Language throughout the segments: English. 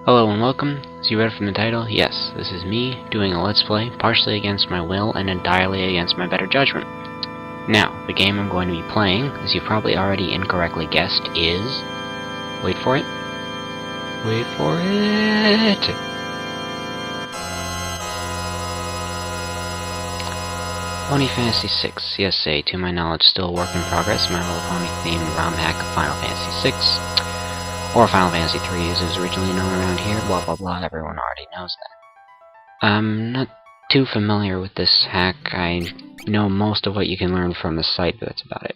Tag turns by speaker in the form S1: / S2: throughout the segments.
S1: Hello and welcome. As you read from the title, yes, this is me doing a Let's Play, partially against my will and entirely against my better judgment. Now, the game I'm going to be playing, as you probably already incorrectly guessed, is... Wait for it. Wait for it! Pony Fantasy VI, yes, to my knowledge, still a work in progress, My Little Pony themed ROM hack of Final Fantasy VI. Or Final Fantasy III as it was originally known around here, blah blah blah, everyone already knows that. I'm not too familiar with this hack. I know most of what you can learn from the site, but that's about it.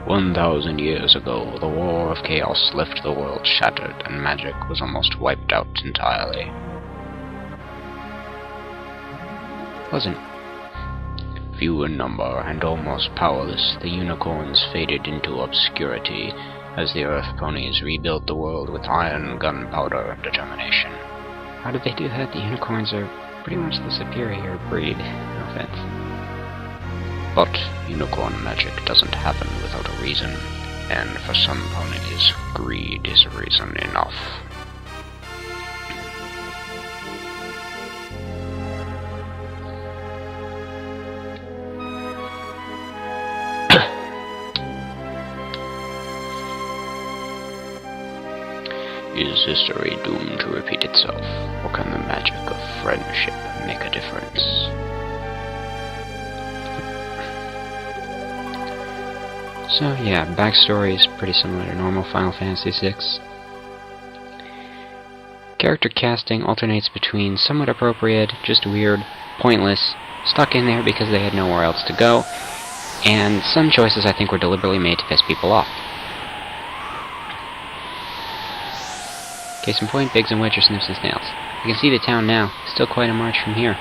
S1: 1,000 years ago, the War of Chaos left the world shattered, and magic was almost wiped out entirely. Wasn't. Few in number and almost powerless, the unicorns faded into obscurity, as the Earth Ponies rebuilt the world with iron, gunpowder, and determination. How did they do that? The unicorns are pretty much the superior breed. No offense. But unicorn magic doesn't happen without a reason, and for some ponies, greed is reason enough. Is history doomed to repeat itself, or can the magic of friendship make a difference? So yeah, backstory is pretty similar to normal Final Fantasy VI. Character casting alternates between somewhat appropriate, just weird, pointless, stuck in there because they had nowhere else to go, and some choices I think were deliberately made to piss people off. Case in point, Biggs and Wedger, Snips and Snails. You can see the town now, still quite a march from here.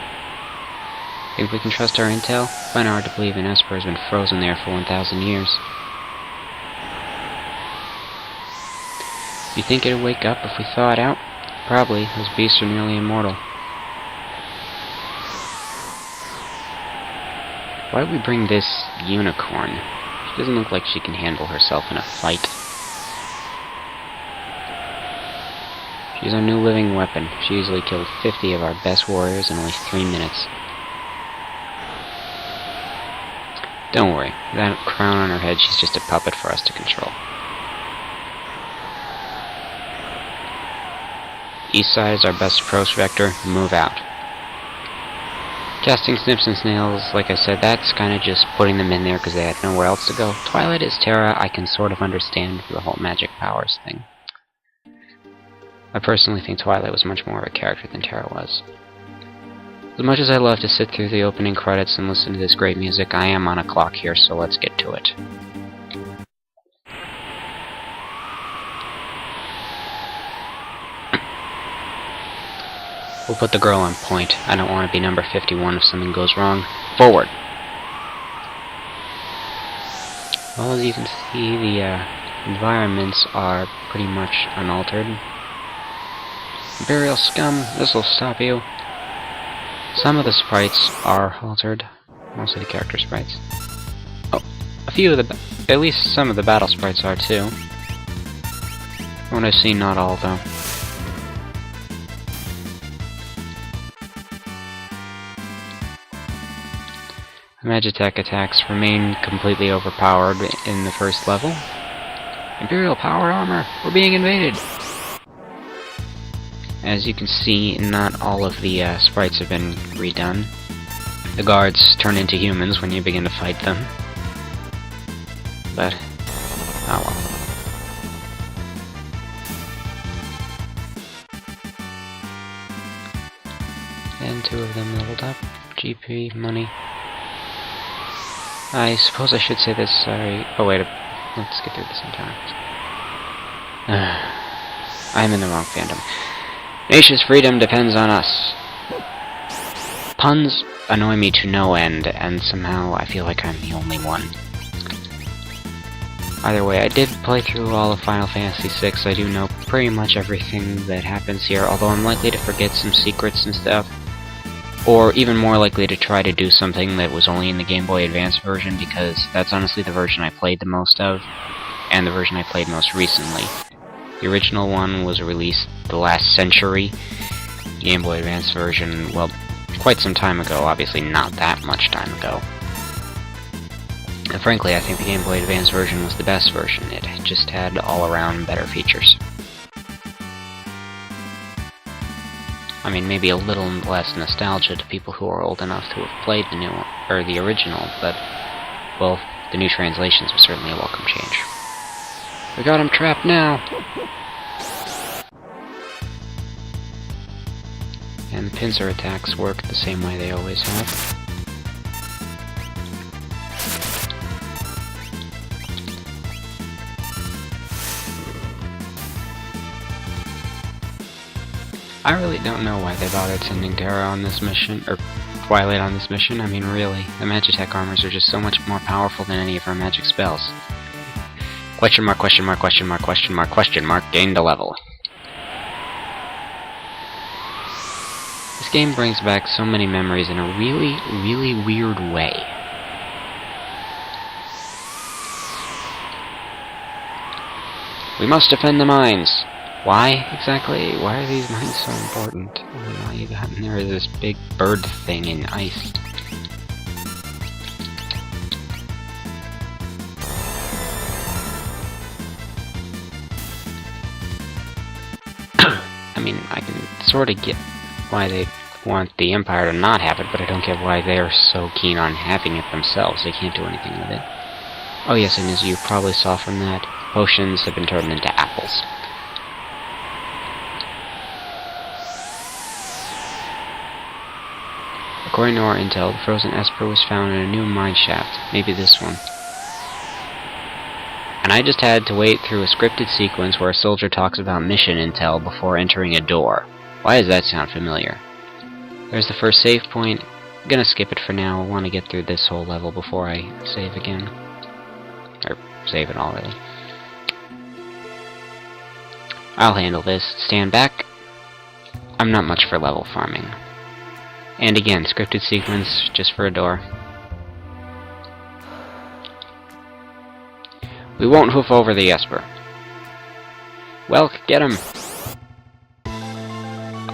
S1: Think we can trust our intel? Find it hard to believe an Esper has been frozen there for 1,000 years. Do you think it'd wake up if we thaw it out? Probably, those beasts are nearly immortal. Why would we bring this unicorn? She doesn't look like she can handle herself in a fight. She's our new living weapon. She easily killed 50 of our best warriors in only 3 minutes. Don't worry, with that crown on her head, she's just a puppet for us to control. East side is our best approach vector. Move out. Casting Snips and Snails, like I said, that's kind of just putting them in there because they had nowhere else to go. Twilight is Terra, I can sort of understand the whole magic powers thing. I personally think Twilight was much more of a character than Terra was. As much as I love to sit through the opening credits and listen to this great music, I am on a clock here, so let's get to it. We'll put the girl on point. I don't want to be number 51 if something goes wrong. Forward! Well, as you can see, the environments are pretty much unaltered. Imperial scum, this'll stop you. Some of the sprites are altered. Mostly the character sprites. Oh, a few of the... at least some of the battle sprites are too. From what I've seen, not all though. Magitech attacks remain completely overpowered in the first level. Imperial power armor! We're being invaded! As you can see, not all of the sprites have been redone. The guards turn into humans when you begin to fight them. But, oh well. And 2 of them leveled up. GP, money. I suppose I should say this, sorry. Oh wait, let's get through this in time. I'm in the wrong fandom. Nation's freedom depends on us. Puns annoy me to no end, and somehow I feel like I'm the only one. Either way, I did play through all of Final Fantasy VI. I do know pretty much everything that happens here, although I'm likely to forget some secrets and stuff. Or even more likely to try to do something that was only in the Game Boy Advance version, because that's honestly the version I played the most of, and the version I played most recently. The original one was released the last century. The Game Boy Advance version, well, quite some time ago, obviously not that much time ago. And frankly, I think the Game Boy Advance version was the best version. It just had all-around better features. I mean, maybe a little less nostalgia to people who are old enough to have played the new one, or the original, but, well, the new translations was certainly a welcome change. We got him trapped now! And the pincer attacks work the same way they always have. I really don't know why they bothered sending Terra on this mission, or Twilight on this mission. I mean, really, the Magitech armors are just so much more powerful than any of her magic spells. Question mark, question mark, question mark, question mark, question mark, gained a level. This game brings back so many memories in a really, really weird way. We must defend the mines! Why, exactly? Why are these mines so important? Oh, all you got in there is this big bird thing in ice. I mean, I can sort of get why they want the Empire to not have it, but I don't get why they're so keen on having it themselves. They can't do anything with it. Oh yes, and as you probably saw from that, potions have been turned into apples. According to our intel, the frozen Esper was found in a new mine shaft, maybe this one. And I just had to wait through a scripted sequence where a soldier talks about mission intel before entering a door. Why does that sound familiar? There's the first save point. I'm gonna skip it for now. I want to get through this whole level before I save again. Or save it already. I'll handle this. Stand back. I'm not much for level farming. And again, scripted sequence just for a door. We won't hoof over the Esper. Well, get him!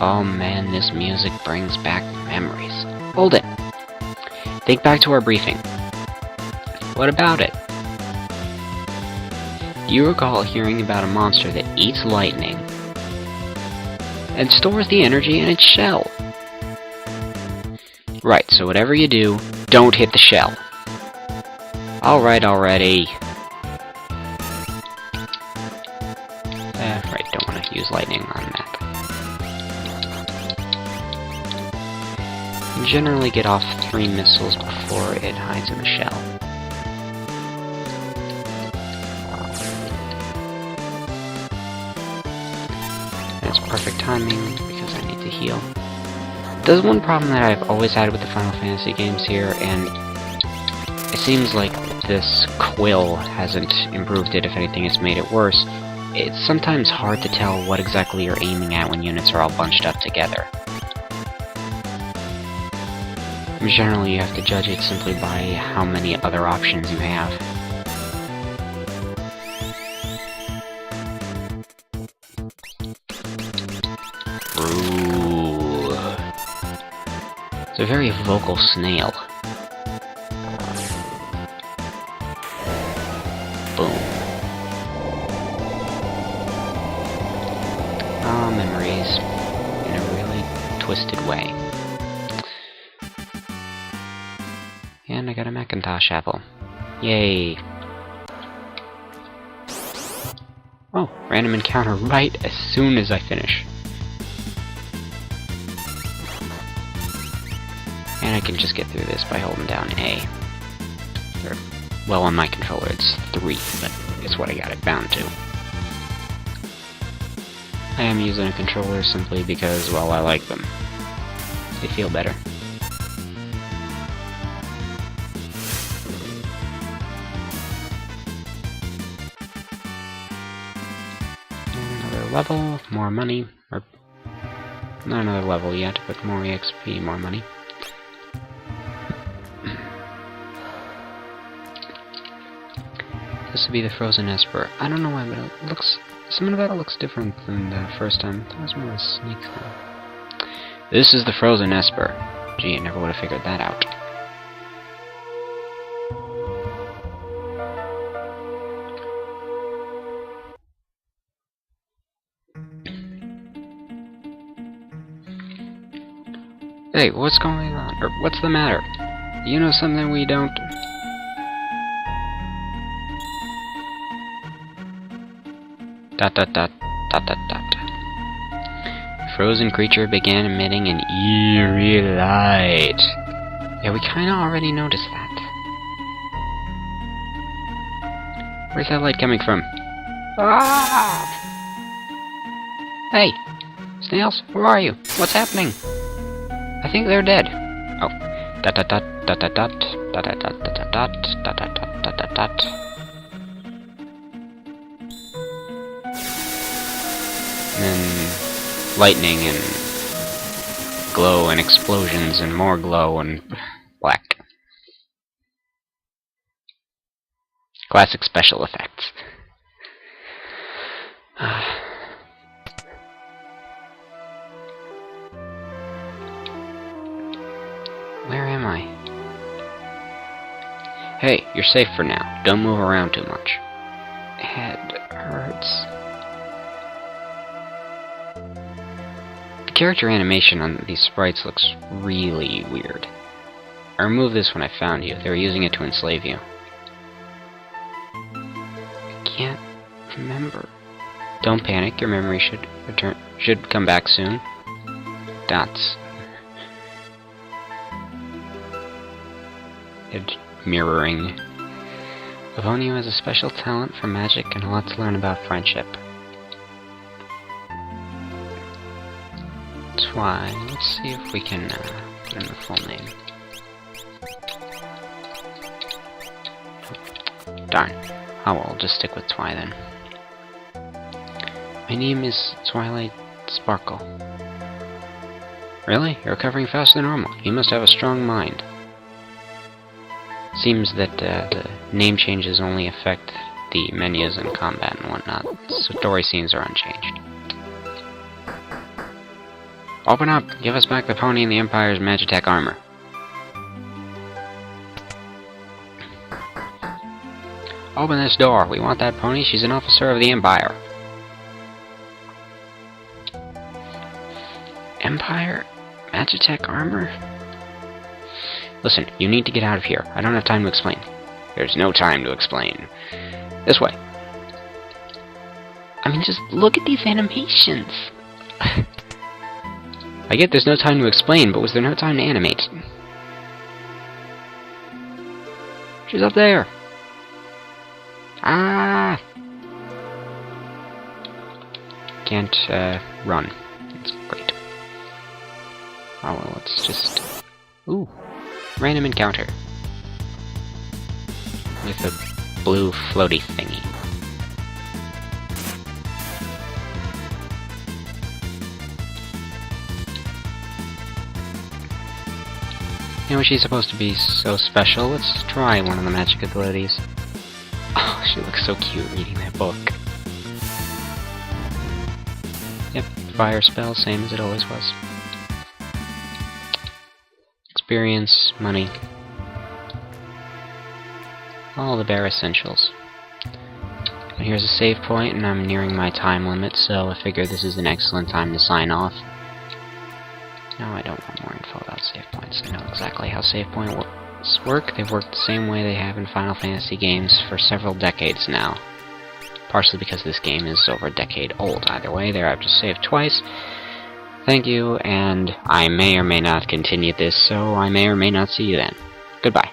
S1: Oh man, this music brings back memories. Hold it! Think back to our briefing. What about it? Do you recall hearing about a monster that eats lightning and stores the energy in its shell? Right, so whatever you do, don't hit the shell. Alright already. Right, don't want to use lightning on that. You generally get off 3 missiles before it hides in the shell. That's perfect timing, because I need to heal. There's one problem that I've always had with the Final Fantasy games here, and it seems like this quill hasn't improved it. If anything, it's made it worse. It's sometimes hard to tell what exactly you're aiming at when units are all bunched up together. Generally, you have to judge it simply by how many other options you have. It's a very vocal snail. Boom. Ah, memories. In a really twisted way. And I got a Macintosh apple. Yay! Oh, random encounter right as soon as I finish. And I can just get through this by holding down A. Or, well, on my controller it's 3, but it's what I got it bound to. I am using a controller simply because, well, I like them. They feel better. Another level, more money, or not another level yet, but more EXP, more money. This would be the Frozen Esper. I don't know why, but it looks Something about it looks different than the first time. That was more of a snake thing. This is the frozen Esper. Gee, I never would have figured that out. Hey, what's going on? Or what's the matter? You know something we don't? Dot dot dot dot dot dot. The frozen creature began emitting an eerie light. Yeah, we kinda already noticed that. Where's that light coming from? Ah! Hey! Snails, where are you? What's happening? I think they're dead. Oh. Dot dot dot dot dot dot dot dot dot dot dot dot dot dot dot dot. And then lightning and glow and explosions and more glow and black. Classic special effects. Where am I? Hey, you're safe for now. Don't move around too much. Head hurts. The character animation on these sprites looks really weird. I removed this when I found you. They were using it to enslave you. I can't remember. Don't panic. Your memory should come back soon. Dots. Mirroring. Livonia has a special talent for magic and a lot to learn about friendship. Twy. Let's see if we can put in the full name. Darn. Oh well, I'll just stick with Twy then. My name is Twilight Sparkle. Really? You're recovering faster than normal. You must have a strong mind. Seems that the name changes only affect the menus and combat and whatnot. Story scenes are unchanged. Open up! Give us back the pony and the Empire's Magitech armor. Open this door. We want that pony. She's an officer of the Empire. Empire? Magitech armor? Listen, you need to get out of here. I don't have time to explain. There's no time to explain. This way. I mean, just look at these animations. I get there's no time to explain, but was there no time to animate? She's up there. Ah! Can't, run. That's great. Oh well, let's just... Ooh. Random encounter. With a blue floaty thingy. You know, she's supposed to be so special. Let's try one of the magic abilities. Oh, she looks so cute reading that book. Yep, fire spell, same as it always was. Experience, money. All the bare essentials. And here's a save point, and I'm nearing my time limit, so I figure this is an excellent time to sign off. No, I don't want more info about save points. I know exactly how save points work. They've worked the same way they have in Final Fantasy games for several decades now. Partially because this game is over a decade old. Either way, there I've just saved twice. Thank you, and I may or may not continue this, so I may or may not see you then. Goodbye.